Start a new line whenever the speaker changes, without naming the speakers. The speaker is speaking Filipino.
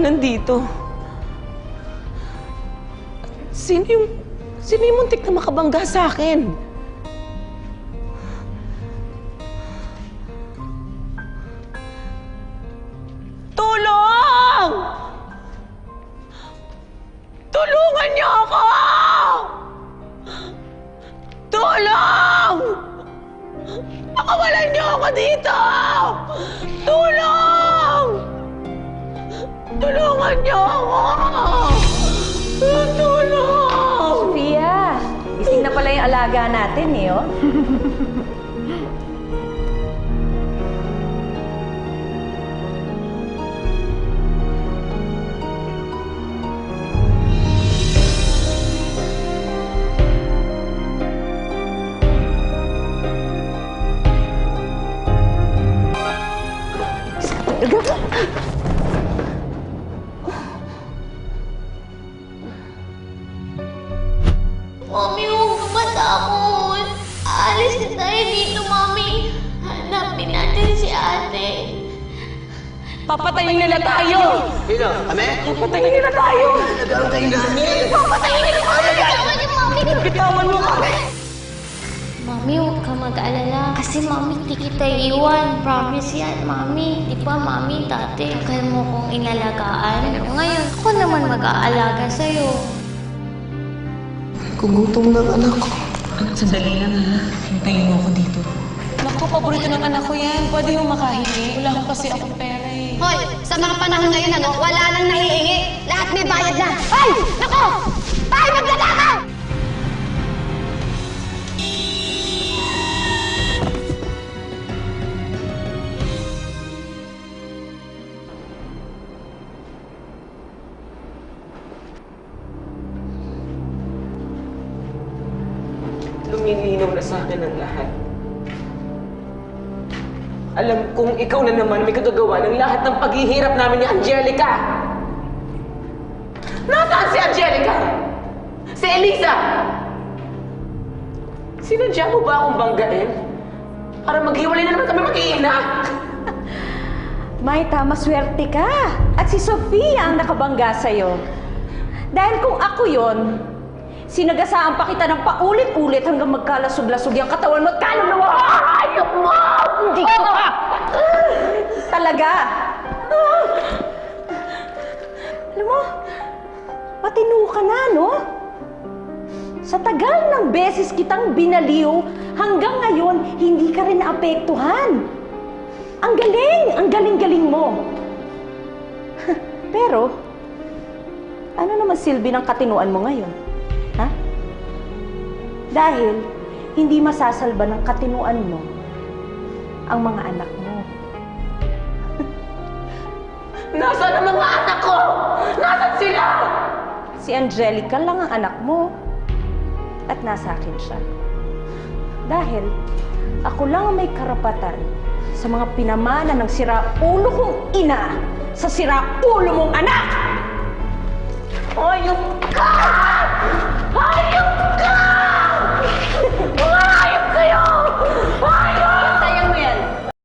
nandito? Sino yung muntik na makabangga sa akin? Tulong! Tulungan niyo ako! Tulong! Pakawalan niyo ako dito! Tulong! Tulungan niyo ako! Tulong!
Sofia, gising na pala yung alaga natin eh, oh.
Mami, huwag ka matakot. Aalis na tayo dito, Mami. Hanapin natin si ate.
Papatayin nila tayo!
Sino? Kami?
Papatayin nila tayo!
Nagkaroon tayo namin!
Papatayin nila tayo! Bitawan niyo, Mami!
Bitawan mo kami!
Mami, huwag ka mag-alala. Kasi, Mami, di kita iwan. Promise yan, Mami. Di ba, Mami, dati tagal mo kong inalagaan. Pero ngayon, ako naman mag-aalaga sa'yo.
Gugutom ng anak ko.
Anak, sandali lang ha. Hintayin mo ako dito. Naku, paborito ng anak ko yan. Pwede yung makahingi. Wala ko kasi akong pera eh.
Hoy, sa mga panahon ngayon, wala nang naiingi. Lahat may bayad na. Ay! Nako! Tayo magdadakaw!
Lumilinaw na sa akin ang lahat. Alam kong ikaw na naman may kagagawa ng lahat ng paghihirap namin ni Angelica! Nasaan si Angelica? Si Eliza? Sinadya mo ba akong banggain? Para maghiwalay na naman kami mag-iina?
May maswerte ka. At si Sofia ang nakabangga sa'yo. Dahil kung ako yon, sinagasaan pa kita ng paulit-ulit hanggang magkalasog-lasog yung katawan mo at kalong na wala!
Ayok mo!
Hindi ko pa! Talaga! Alam mo, matino ka na, no? Sa tagal ng beses kitang binaliw, hanggang ngayon, hindi ka rin naapektuhan. Ang galing! Ang galing-galing mo! Pero, ano naman silbi ng katinuan mo ngayon? Ha? Dahil hindi masasalba ng katinuan mo ang mga anak mo.
Nasaan ang mga anak ko? Nasaan sila?
Si Angelica lang ang anak mo. At nasa akin siya. Dahil ako lang ang may karapatan sa mga pinamana ng sira-ulo kong ina sa sira-ulo mong anak!
Ayok ka!